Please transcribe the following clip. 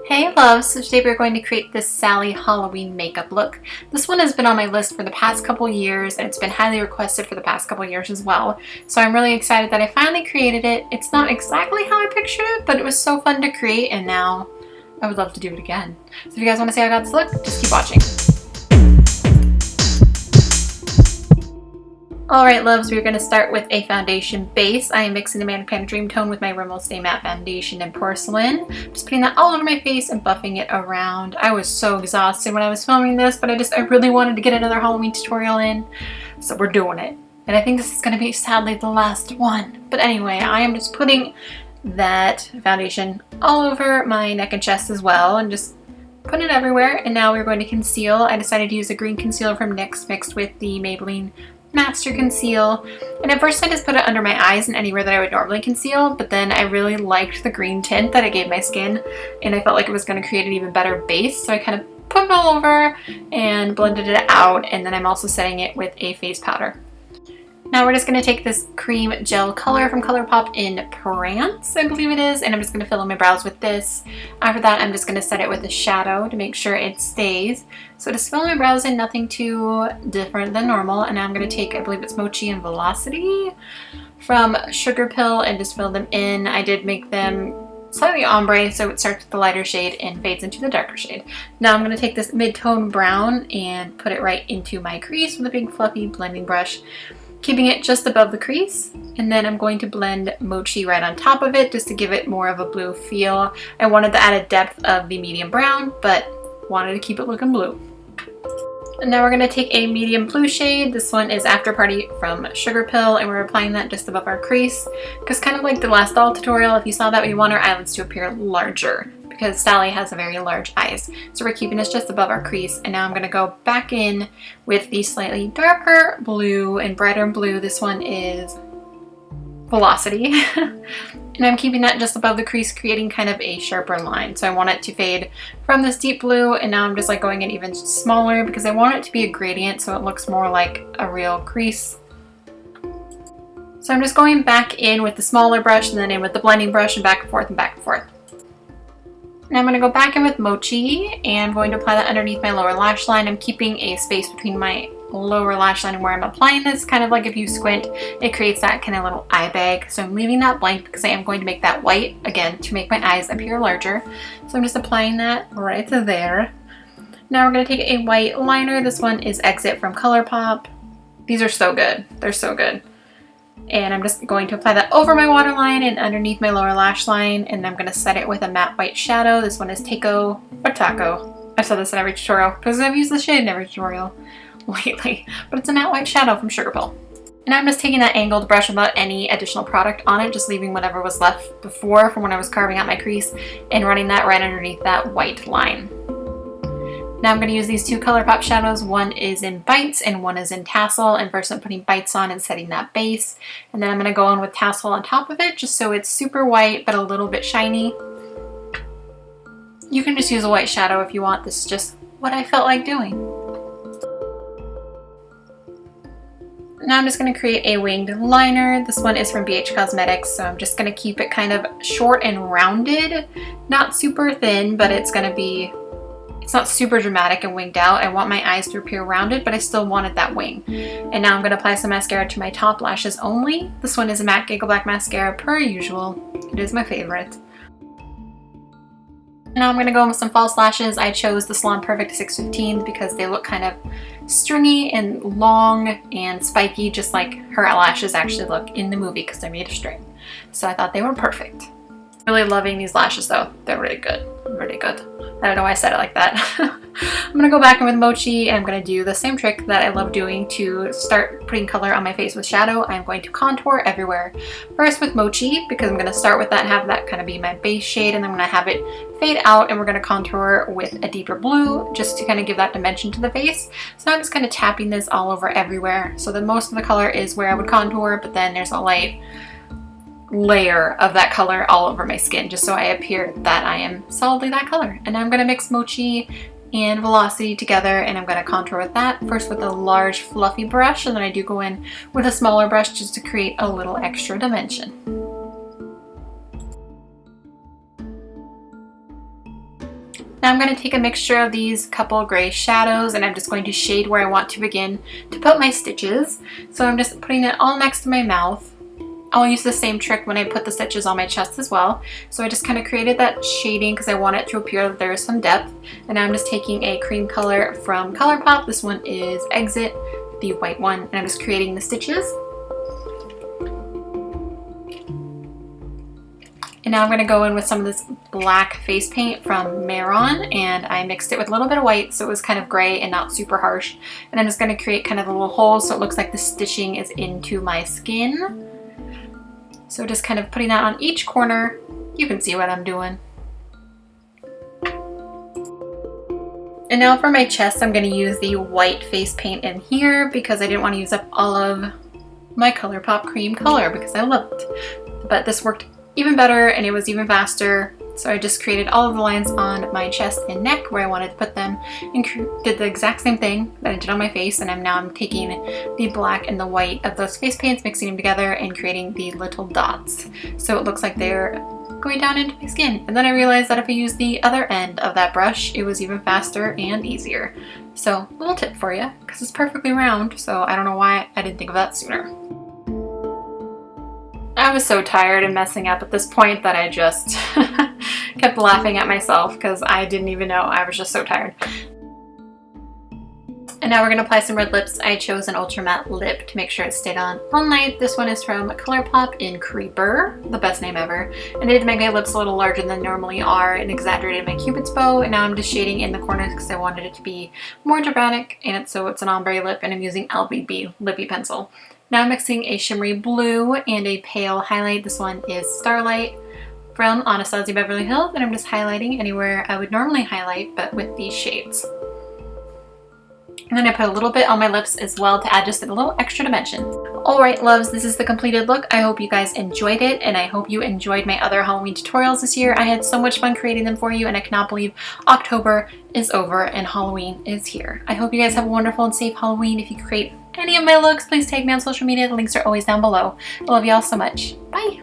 Hey loves, so today we're going to create this Sally Halloween makeup look. This one has been on my list for the past couple years and it's been highly requested for the past couple years as well. So I'm really excited that I finally created it. It's not exactly how I pictured it, but it was so fun to create and now I would love to do it again. So if you guys want to see how I got this look, just keep watching. Alright loves, we're going to start with a foundation base. I am mixing the Manic Dreamtone with my Rimmel Stay Matte Foundation in Porcelain. Just putting that all over my face and buffing it around. I was so exhausted when I was filming this, but I really wanted to get another Halloween tutorial in. So we're doing it. And I think this is going to be sadly the last one. But anyway, I am just putting that foundation all over my neck and chest as well and just put it everywhere. And now we're going to conceal. I decided to use a green concealer from Nyx mixed with the Maybelline Master Conceal, and at first I just put it under my eyes and anywhere that I would normally conceal, but then I really liked the green tint that it gave my skin and I felt like it was going to create an even better base, so I kind of put it all over and blended it out, and then I'm also setting it with a face powder. Now we're just going to take this cream gel color from Colourpop in Prance, I believe it is, and I'm just going to fill in my brows with this. After that, I'm just going to set it with a shadow to make sure it stays. So just fill my brows in, nothing too different than normal. And now I'm going to take, I believe it's Mochi and Velocity from Sugarpill and just fill them in. I did make them slightly ombre, so it starts with the lighter shade and fades into the darker shade. Now I'm going to take this mid-tone brown and put it right into my crease with a big fluffy blending brush, keeping it just above the crease, and then I'm going to blend Mochi right on top of it just to give it more of a blue feel. I wanted the added depth of the medium brown, but wanted to keep it looking blue. And now we're going to take a medium blue shade. This one is Afterparty from Sugarpill, and we're applying that just above our crease because, kind of like the last doll tutorial, if you saw that, we want our eyelids to appear larger because Sally has a very large eyes. So we're keeping this just above our crease, and now I'm going to go back in with the slightly darker blue and brighter blue. This one is Velocity. And I'm keeping that just above the crease, creating kind of a sharper line. So I want it to fade from this deep blue, and now I'm just like going in even smaller because I want it to be a gradient so it looks more like a real crease. So I'm just going back in with the smaller brush and then in with the blending brush and back and forth and back and forth. Now I'm going to go back in with Mochi and I'm going to apply that underneath my lower lash line. I'm keeping a space between my lower lash line and where I'm applying this, kind of like if you squint, it creates that kind of little eye bag. So I'm leaving that blank because I am going to make that white, again, to make my eyes appear larger. So I'm just applying that right to there. Now we're going to take a white liner. This one is Exit from Colourpop. These are so good. They're so good. And I'm just going to apply that over my waterline and underneath my lower lash line, and I'm going to set it with a matte white shadow. This one is Tako or Tako. I've said this in every tutorial because I've used the shade in every tutorial lately, but it's a matte white shadow from Sugarpill. And I'm just taking that angled brush without any additional product on it, just leaving whatever was left before from when I was carving out my crease and running that right underneath that white line. Now I'm going to use these two Colourpop shadows. One is in Bites and one is in Tassel. And first I'm putting Bites on and setting that base. And then I'm going to go in with Tassel on top of it just so it's super white but a little bit shiny. You can just use a white shadow if you want. This is just what I felt like doing. Now I'm just going to create a winged liner. This one is from BH Cosmetics, so I'm just going to keep it kind of short and rounded. Not super thin, but it's not super dramatic and winged out. I want my eyes to appear rounded, but I still wanted that wing. And now I'm going to apply some mascara to my top lashes only. This one is a matte Giggle Black mascara per usual. It is my favorite. Now I'm going to go in with some false lashes. I chose the Salon Perfect 615s because they look kind of stringy and long and spiky, just like her lashes actually look in the movie because they're made of string. So I thought they were perfect. Really loving these lashes though. They're really good. Really good. I don't know why I said it like that. I'm going to go back in with Mochi and I'm going to do the same trick that I love doing to start putting color on my face with shadow. I'm going to contour everywhere. First with Mochi because I'm going to start with that and have that kind of be my base shade, and then I'm going to have it fade out and we're going to contour with a deeper blue just to kind of give that dimension to the face. So I'm just kind of tapping this all over everywhere so that most of the color is where I would contour, but then there's a light layer of that color all over my skin just so I appear that I am solidly that color. And I'm going to mix Mochi and Velocity together and I'm going to contour with that, first with a large fluffy brush, and then I do go in with a smaller brush just to create a little extra dimension. Now I'm going to take a mixture of these couple gray shadows and I'm just going to shade where I want to begin to put my stitches. So I'm just putting it all next to my mouth. I'll use the same trick when I put the stitches on my chest as well. So I just kind of created that shading because I want it to appear that there is some depth. And now I'm just taking a cream color from Colourpop. This one is Exit, the white one, and I'm just creating the stitches. And now I'm going to go in with some of this black face paint from Maron, and I mixed it with a little bit of white so it was kind of gray and not super harsh. And I'm just going to create kind of a little hole so it looks like the stitching is into my skin. So just kind of putting that on each corner. You can see what I'm doing. And now for my chest, I'm going to use the white face paint in here because I didn't want to use up all of my Colourpop cream color because I loved it. But this worked even better and it was even faster. So I just created all of the lines on my chest and neck where I wanted to put them and did the exact same thing that I did on my face. And I'm taking the black and the white of those face paints, mixing them together and creating the little dots. So it looks like they're going down into my skin. And then I realized that if I use the other end of that brush, it was even faster and easier. So little tip for you, because it's perfectly round. So I don't know why I didn't think of that sooner. I was so tired and messing up at this point that I just kept laughing at myself because I didn't even know. I was just so tired. And now we're going to apply some red lips. I chose an ultra matte lip to make sure it stayed on all night. This one is from Colourpop in Creeper, the best name ever. And I did make my lips a little larger than they normally are and exaggerated my cupid's bow. And now I'm just shading in the corners because I wanted it to be more dramatic. And so it's an ombre lip and I'm using LBB Lippy Pencil. Now I'm mixing a shimmery blue and a pale highlight. This one is Starlight from Anastasia Beverly Hills, and I'm just highlighting anywhere I would normally highlight, but with these shades. And then I put a little bit on my lips as well to add just a little extra dimension. Alright loves, this is the completed look. I hope you guys enjoyed it, and I hope you enjoyed my other Halloween tutorials this year. I had so much fun creating them for you, and I cannot believe October is over and Halloween is here. I hope you guys have a wonderful and safe Halloween. If you create any of my looks, please tag me on social media. The links are always down below. I love you all so much. Bye!